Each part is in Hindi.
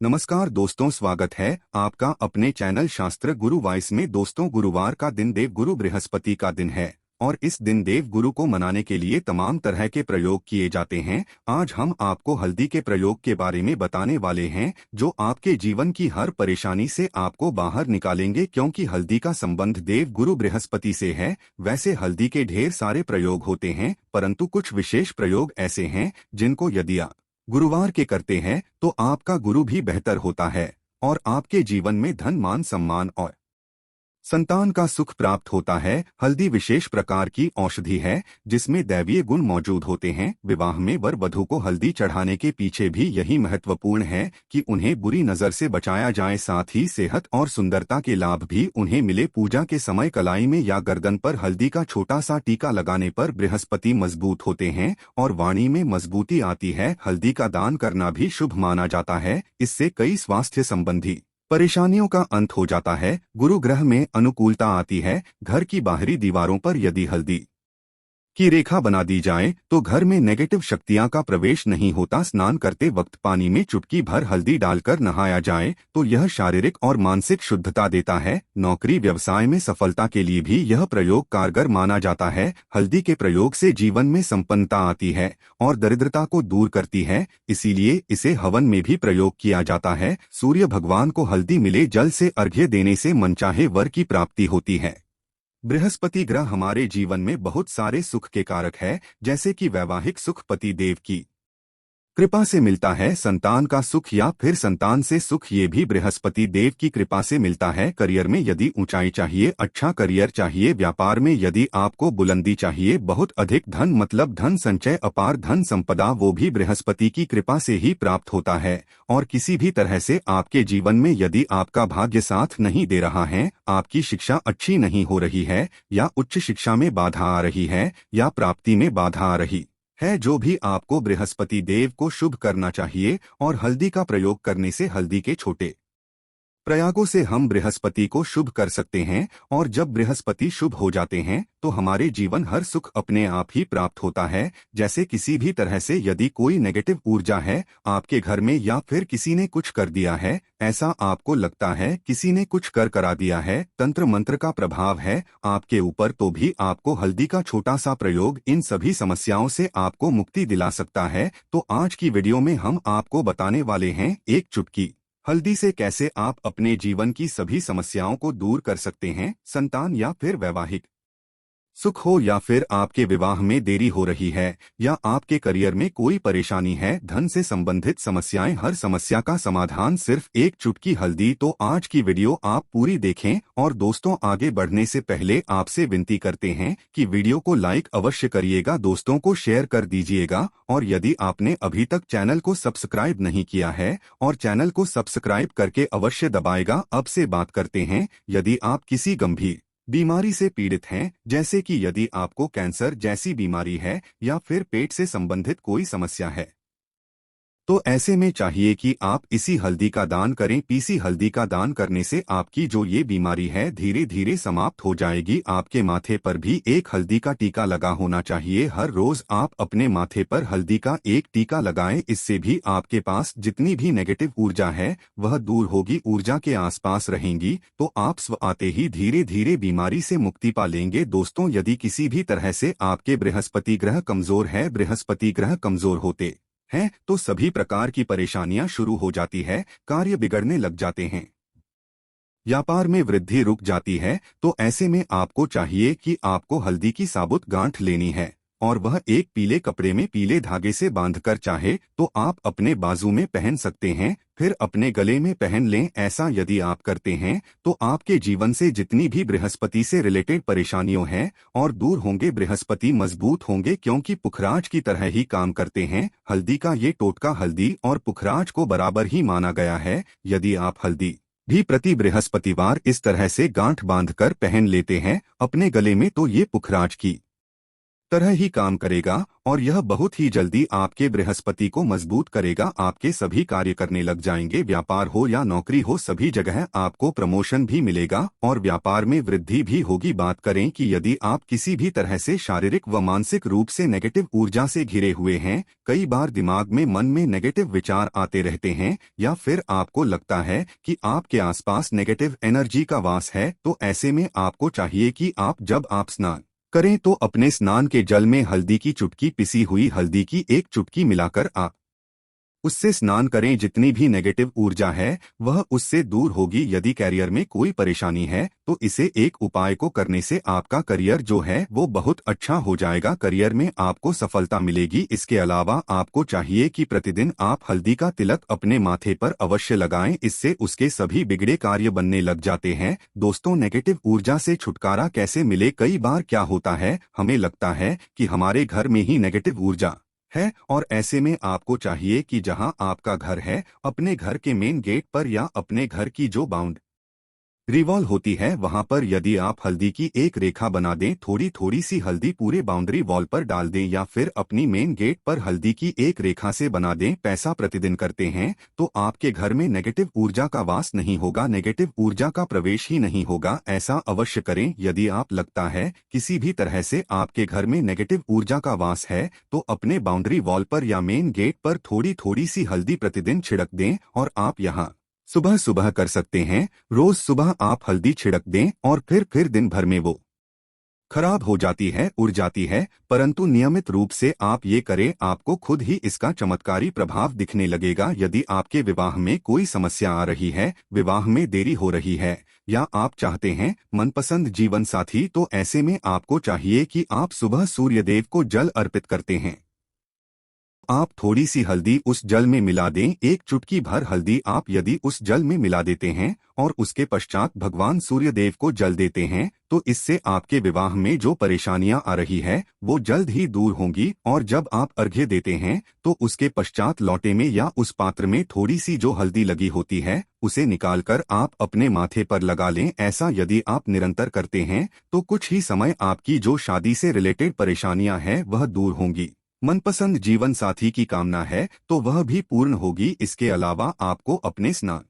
नमस्कार दोस्तों, स्वागत है आपका अपने चैनल शास्त्र गुरु वॉइस में। दोस्तों, गुरुवार का दिन देव गुरु बृहस्पति का दिन है और इस दिन देव गुरु को मनाने के लिए तमाम तरह के प्रयोग किए जाते हैं। आज हम आपको हल्दी के प्रयोग के बारे में बताने वाले हैं जो आपके जीवन की हर परेशानी से आपको बाहर निकालेंगे, क्योंकि हल्दी का संबंध देव गुरु बृहस्पति से है। वैसे हल्दी के ढेर सारे प्रयोग होते हैं, परंतु कुछ विशेष प्रयोग ऐसे हैं जिनको यदि आप गुरुवार के करते हैं तो आपका गुरु भी बेहतर होता है और आपके जीवन में धन, मान, सम्मान और संतान का सुख प्राप्त होता है। हल्दी विशेष प्रकार की औषधि है जिसमें दैवीय गुण मौजूद होते हैं। विवाह में वर वधू को हल्दी चढ़ाने के पीछे भी यही महत्वपूर्ण है कि उन्हें बुरी नजर से बचाया जाए, साथ ही सेहत और सुंदरता के लाभ भी उन्हें मिले। पूजा के समय कलाई में या गर्दन पर हल्दी का छोटा सा टीका लगाने पर बृहस्पति मजबूत होते हैं और वाणी में मजबूती आती है। हल्दी का दान करना भी शुभ माना जाता है। इससे कई स्वास्थ्य संबंधी परेशानियों का अंत हो जाता है। गुरु ग्रह में अनुकूलता आती है। घर की बाहरी दीवारों पर यदि हल्दी की रेखा बना दी जाए तो घर में नेगेटिव शक्तियां का प्रवेश नहीं होता। स्नान करते वक्त पानी में चुटकी भर हल्दी डालकर नहाया जाए तो यह शारीरिक और मानसिक शुद्धता देता है। नौकरी व्यवसाय में सफलता के लिए भी यह प्रयोग कारगर माना जाता है। हल्दी के प्रयोग से जीवन में संपन्नता आती है और दरिद्रता को दूर करती है, इसीलिए इसे हवन में भी प्रयोग किया जाता है। सूर्य भगवान को हल्दी मिले जल से अर्घ्य देने से मनचाहे वर की प्राप्ति होती है। बृहस्पति ग्रह हमारे जीवन में बहुत सारे सुख के कारक है, जैसे कि वैवाहिक सुख पति देव की कृपा से मिलता है, संतान का सुख या फिर संतान से सुख ये भी बृहस्पति देव की कृपा से मिलता है। करियर में यदि ऊंचाई चाहिए, अच्छा करियर चाहिए, व्यापार में यदि आपको बुलंदी चाहिए, बहुत अधिक धन मतलब धन संचय, अपार धन संपदा, वो भी बृहस्पति की कृपा से ही प्राप्त होता है। और किसी भी तरह से आपके जीवन में यदि आपका भाग्य साथ नहीं दे रहा है, आपकी शिक्षा अच्छी नहीं हो रही है या उच्च शिक्षा में बाधा आ रही है या प्राप्ति में बाधा आ रही है, जो भी आपको बृहस्पति देव को शुभ करना चाहिए। और हल्दी का प्रयोग करने से हल्दी के छोटे प्रयागों से हम बृहस्पति को शुभ कर सकते हैं और जब बृहस्पति शुभ हो जाते हैं तो हमारे जीवन हर सुख अपने आप ही प्राप्त होता है। जैसे किसी भी तरह से यदि कोई नेगेटिव ऊर्जा है आपके घर में या फिर किसी ने कुछ कर दिया है, ऐसा आपको लगता है किसी ने कुछ करा दिया है, तंत्र मंत्र का प्रभाव है आपके ऊपर, तो भी आपको हल्दी का छोटा सा प्रयोग इन सभी समस्याओं से आपको मुक्ति दिला सकता है। तो आज की वीडियो में हम आपको बताने वाले हैं एक चुटकी हल्दी से कैसे आप अपने जीवन की सभी समस्याओं को दूर कर सकते हैं। संतान या फिर वैवाहिक सुख हो या फिर आपके विवाह में देरी हो रही है या आपके करियर में कोई परेशानी है, धन से संबंधित समस्याएं, हर समस्या का समाधान सिर्फ एक चुटकी हल्दी। तो आज की वीडियो आप पूरी देखें। और दोस्तों, आगे बढ़ने से पहले आपसे विनती करते हैं कि वीडियो को लाइक अवश्य करिएगा, दोस्तों को शेयर कर दीजिएगा और यदि आपने अभी तक चैनल को सब्सक्राइब नहीं किया है और चैनल को सब्सक्राइब करके अवश्य दबाएगा। अब से बात करते हैं, यदि आप किसी गंभीर बीमारी से पीड़ित हैं, जैसे कि यदि आपको कैंसर जैसी बीमारी है या फिर पेट से संबंधित कोई समस्या है, तो ऐसे में चाहिए कि आप इसी हल्दी का दान करें। पीसी हल्दी का दान करने से आपकी जो ये बीमारी है धीरे धीरे समाप्त हो जाएगी। आपके माथे पर भी एक हल्दी का टीका लगा होना चाहिए। हर रोज आप अपने माथे पर हल्दी का एक टीका लगाएं, इससे भी आपके पास जितनी भी नेगेटिव ऊर्जा है वह दूर होगी, ऊर्जा के आसपास रहेंगी, तो आप स्व आते ही धीरे धीरे बीमारी से मुक्ति पा लेंगे। दोस्तों, यदि किसी भी तरह से आपके बृहस्पति ग्रह कमजोर है, बृहस्पति ग्रह कमजोर होते हैं तो सभी प्रकार की परेशानियां शुरू हो जाती है, कार्य बिगड़ने लग जाते हैं, व्यापार में वृद्धि रुक जाती है। तो ऐसे में आपको चाहिए कि आपको हल्दी की साबुत गांठ लेनी है और वह एक पीले कपड़े में पीले धागे से बांधकर चाहे तो आप अपने बाजू में पहन सकते हैं, फिर अपने गले में पहन लें। ऐसा यदि आप करते हैं तो आपके जीवन से जितनी भी बृहस्पति से रिलेटेड परेशानियों हैं और दूर होंगे, बृहस्पति मजबूत होंगे, क्योंकि पुखराज की तरह ही काम करते हैं। हल्दी का ये टोटका हल्दी और पुखराज को बराबर ही माना गया है। यदि आप हल्दी भी प्रति बृहस्पतिवार इस तरह से गांठ बांधकर पहन लेते हैं अपने गले में, तो ये पुखराज की तरह ही काम करेगा और यह बहुत ही जल्दी आपके बृहस्पति को मजबूत करेगा। आपके सभी कार्य करने लग जाएंगे, व्यापार हो या नौकरी हो, सभी जगह आपको प्रमोशन भी मिलेगा और व्यापार में वृद्धि भी होगी। बात करें कि यदि आप किसी भी तरह से शारीरिक व मानसिक रूप से नेगेटिव ऊर्जा से घिरे हुए हैं, कई बार दिमाग में मन में नेगेटिव विचार आते रहते हैं या फिर आपको लगता है कि आपके आसपास नेगेटिव एनर्जी का वास है, तो ऐसे में आपको चाहिए कि जब आप स्नान करें तो अपने स्नान के जल में हल्दी की चुटकी, पिसी हुई हल्दी की एक चुटकी मिलाकर उससे स्नान करें। जितनी भी नेगेटिव ऊर्जा है वह उससे दूर होगी। यदि करियर में कोई परेशानी है तो इसे एक उपाय को करने से आपका करियर जो है वो बहुत अच्छा हो जाएगा, करियर में आपको सफलता मिलेगी। इसके अलावा आपको चाहिए कि प्रतिदिन आप हल्दी का तिलक अपने माथे पर अवश्य लगाएं, इससे उसके सभी बिगड़े कार्य बनने लग जाते हैं। दोस्तों, नेगेटिव ऊर्जा से छुटकारा कैसे मिले? कई बार क्या होता है, हमें लगता है कि हमारे घर में ही नेगेटिव ऊर्जा है और ऐसे में आपको चाहिए कि जहां आपका घर है, अपने घर के मेन गेट पर या अपने घर की जो बाउंड्री वॉल होती है वहां पर यदि आप हल्दी की एक रेखा बना दें, थोड़ी थोड़ी सी हल्दी पूरे बाउंड्री वॉल पर डाल दें या फिर अपनी मेन गेट पर हल्दी की एक रेखा से बना दें, पैसा प्रतिदिन करते हैं तो आपके घर में नेगेटिव ऊर्जा का वास नहीं होगा, नेगेटिव ऊर्जा का प्रवेश ही नहीं होगा। ऐसा अवश्य करें। यदि आप लगता है किसी भी तरह से आपके घर में नेगेटिव ऊर्जा का वास है तो अपने बाउंड्री वॉल पर या मेन गेट पर थोड़ी थोड़ी सी हल्दी प्रतिदिन छिड़क दें और आप यहाँ सुबह सुबह कर सकते हैं। रोज सुबह आप हल्दी छिड़क दें और फिर दिन भर में वो खराब हो जाती है, उड़ जाती है, परंतु नियमित रूप से आप ये करें, आपको खुद ही इसका चमत्कारी प्रभाव दिखने लगेगा। यदि आपके विवाह में कोई समस्या आ रही है, विवाह में देरी हो रही है या आप चाहते हैं मनपसंद जीवन साथी, तो ऐसे में आपको चाहिए कि आप सुबह सूर्यदेव को जल अर्पित करते हैं। आप थोड़ी सी हल्दी उस जल में मिला दें, एक चुटकी भर हल्दी आप यदि उस जल में मिला देते हैं और उसके पश्चात भगवान सूर्यदेव को जल देते हैं तो इससे आपके विवाह में जो परेशानियां आ रही है वो जल्द ही दूर होंगी। और जब आप अर्घ्य देते हैं तो उसके पश्चात लौटे में या उस पात्र में थोड़ी सी जो हल्दी लगी होती है उसे निकालकर आप अपने माथे पर लगा लें। ऐसा यदि आप निरंतर करते हैं तो कुछ ही समय आपकी जो शादी से रिलेटेड परेशानियां हैं वह दूर होंगी। मनपसंद जीवन साथी की कामना है तो वह भी पूर्ण होगी। इसके अलावा आपको अपने स्नान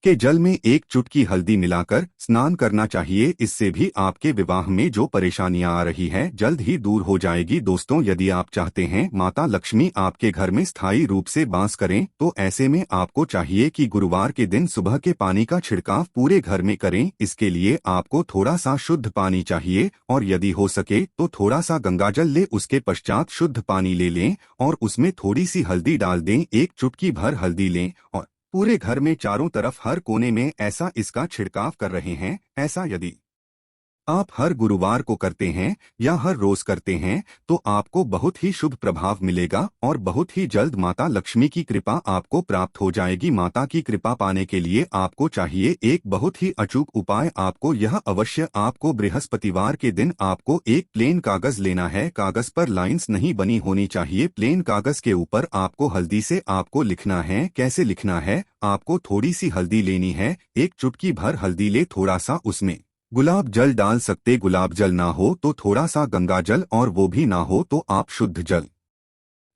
के जल में एक चुटकी हल्दी मिलाकर स्नान करना चाहिए, इससे भी आपके विवाह में जो परेशानियां आ रही है जल्द ही दूर हो जाएगी। दोस्तों, यदि आप चाहते हैं माता लक्ष्मी आपके घर में स्थायी रूप से वास करें तो ऐसे में आपको चाहिए कि गुरुवार के दिन सुबह के पानी का छिड़काव पूरे घर में करें। इसके लिए आपको थोड़ा सा शुद्ध पानी चाहिए और यदि हो सके तो थोड़ा सा गंगाजल ले, उसके पश्चात शुद्ध पानी ले लें और उसमें थोड़ी सी हल्दी डाल दें, एक चुटकी भर हल्दी लें और पूरे घर में चारों तरफ हर कोने में ऐसा इसका छिड़काव कर रहे हैं। ऐसा यदि आप हर गुरुवार को करते हैं या हर रोज करते हैं तो आपको बहुत ही शुभ प्रभाव मिलेगा और बहुत ही जल्द माता लक्ष्मी की कृपा आपको प्राप्त हो जाएगी। माता की कृपा पाने के लिए आपको चाहिए एक बहुत ही अचूक उपाय, आपको यह अवश्य आपको बृहस्पतिवार के दिन आपको एक प्लेन कागज लेना है। कागज पर लाइंस नहीं बनी होनी चाहिए, प्लेन कागज के ऊपर आपको हल्दी से आपको लिखना है। कैसे लिखना है? आपको थोड़ी सी हल्दी लेनी है, एक चुटकी भर हल्दी ले, थोड़ा सा उसमें गुलाब जल डाल सकते, गुलाब जल ना हो तो थोड़ा सा गंगा जल और वो भी ना हो तो आप शुद्ध जल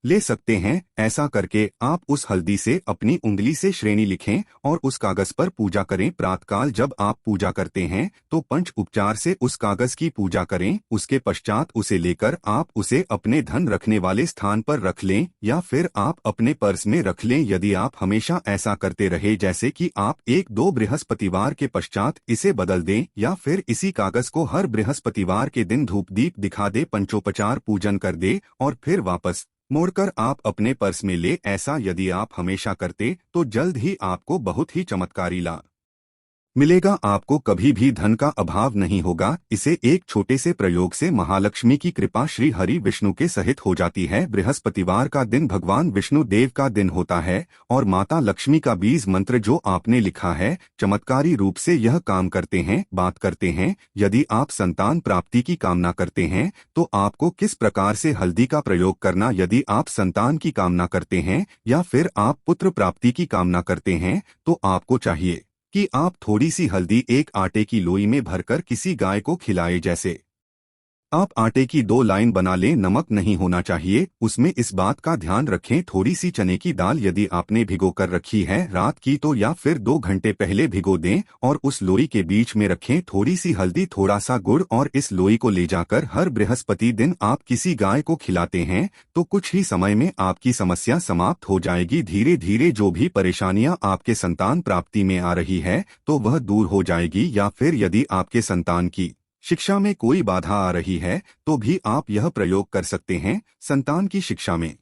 ले सकते हैं। ऐसा करके आप उस हल्दी से अपनी उंगली से श्रेणी लिखें और उस कागज पर पूजा करें। प्रातःकाल जब आप पूजा करते हैं तो पंच उपचार से उस कागज की पूजा करें। उसके पश्चात उसे लेकर आप उसे अपने धन रखने वाले स्थान पर रख लें या फिर आप अपने पर्स में रख लें। यदि आप हमेशा ऐसा करते रहे, जैसे कि आप एक दो बृहस्पतिवार के पश्चात इसे बदल दें या फिर इसी कागज को हर बृहस्पतिवार के दिन धूप दीप दिखा दे, पंचोपचार पूजन कर दे और फिर वापस मोड़कर आप अपने पर्स में ले। ऐसा यदि आप हमेशा करते तो जल्द ही आपको बहुत ही चमत्कारी लाभ मिलेगा। आपको कभी भी धन का अभाव नहीं होगा। इसे एक छोटे से प्रयोग से महालक्ष्मी की कृपा श्री हरि विष्णु के सहित हो जाती है। बृहस्पतिवार का दिन भगवान विष्णु देव का दिन होता है और माता लक्ष्मी का बीज मंत्र जो आपने लिखा है चमत्कारी रूप से यह काम करते हैं। बात करते हैं, यदि आप संतान प्राप्ति की कामना करते हैं तो आपको किस प्रकार से हल्दी का प्रयोग करना। यदि आप संतान की कामना करते हैं या फिर आप पुत्र प्राप्ति की कामना करते हैं तो आपको चाहिए कि आप थोड़ी सी हल्दी एक आटे की लोई में भरकर किसी गाय को खिलाए। जैसे आप आटे की 2 लाइन बना लें। नमक नहीं होना चाहिए उसमें, इस बात का ध्यान रखें। थोड़ी सी चने की दाल यदि आपने भिगो कर रखी है रात की तो या फिर 2 घंटे पहले भिगो दें और उस लोई के बीच में रखें थोड़ी सी हल्दी, थोड़ा सा गुड़, और इस लोई को ले जाकर हर बृहस्पति दिन आप किसी गाय को खिलाते हैं तो कुछ ही समय में आपकी समस्या समाप्त हो जाएगी। धीरे धीरे जो भी परेशानियां आपके संतान प्राप्ति में आ रही है तो वह दूर हो जाएगी। या फिर यदि आपके संतान की शिक्षा में कोई बाधा आ रही है तो भी आप यह प्रयोग कर सकते हैं। संतान की शिक्षा में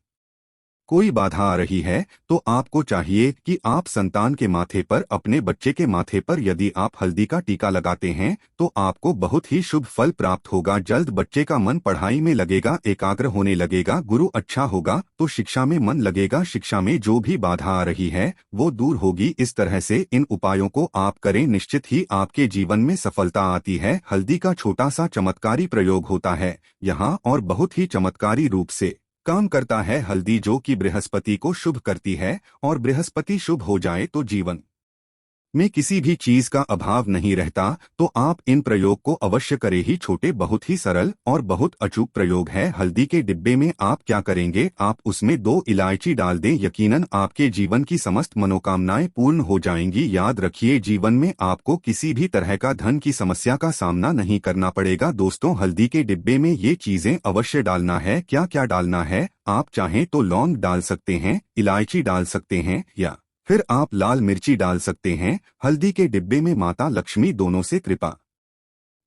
कोई बाधा आ रही है तो आपको चाहिए कि आप संतान के माथे पर, अपने बच्चे के माथे पर यदि आप हल्दी का टीका लगाते हैं तो आपको बहुत ही शुभ फल प्राप्त होगा। जल्द बच्चे का मन पढ़ाई में लगेगा, एकाग्र होने लगेगा, गुरु अच्छा होगा तो शिक्षा में मन लगेगा। शिक्षा में जो भी बाधा आ रही है वो दूर होगी। इस तरह से इन उपायों को आप करें, निश्चित ही आपके जीवन में सफलता आती है। हल्दी का छोटा सा चमत्कारी प्रयोग होता है यहाँ और बहुत ही चमत्कारी रूप से काम करता है हल्दी, जो कि बृहस्पति को शुभ करती है। और बृहस्पति शुभ हो जाए तो जीवन में किसी भी चीज का अभाव नहीं रहता। तो आप इन प्रयोग को अवश्य करें ही। छोटे, बहुत ही सरल और बहुत अचूक प्रयोग है। हल्दी के डिब्बे में आप क्या करेंगे, आप उसमें 2 इलायची डाल दें। यकीनन आपके जीवन की समस्त मनोकामनाएं पूर्ण हो जाएंगी। याद रखिए, जीवन में आपको किसी भी तरह का धन की समस्या का सामना नहीं करना पड़ेगा। दोस्तों, हल्दी के डिब्बे में ये चीजें अवश्य डालना है। क्या क्या डालना है, आप चाहें तो लौंग डाल सकते हैं, इलायची डाल सकते हैं या फिर आप लाल मिर्ची डाल सकते हैं। हल्दी के डिब्बे में माता लक्ष्मी दोनों से कृपा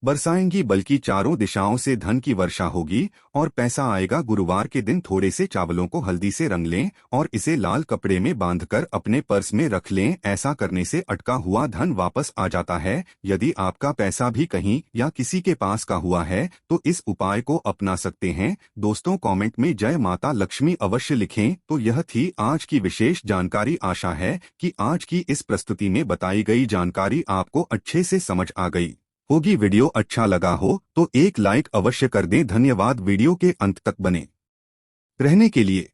बरसाएंगी, बल्कि चारों दिशाओं से धन की वर्षा होगी और पैसा आएगा। गुरुवार के दिन थोड़े से चावलों को हल्दी से रंग लें और इसे लाल कपड़े में बांधकर अपने पर्स में रख लें। ऐसा करने से अटका हुआ धन वापस आ जाता है। यदि आपका पैसा भी कहीं या किसी के पास का हुआ है तो इस उपाय को अपना सकते हैं। दोस्तों, कमेंट में जय माता लक्ष्मी अवश्य लिखें। तो यह थी आज की विशेष जानकारी। आशा है कि आज की इस प्रस्तुति में बताई गई जानकारी आपको अच्छे से समझ आ गई होगी। वीडियो अच्छा लगा हो तो एक लाइक अवश्य कर दें। धन्यवाद वीडियो के अंत तक बने रहने के लिए।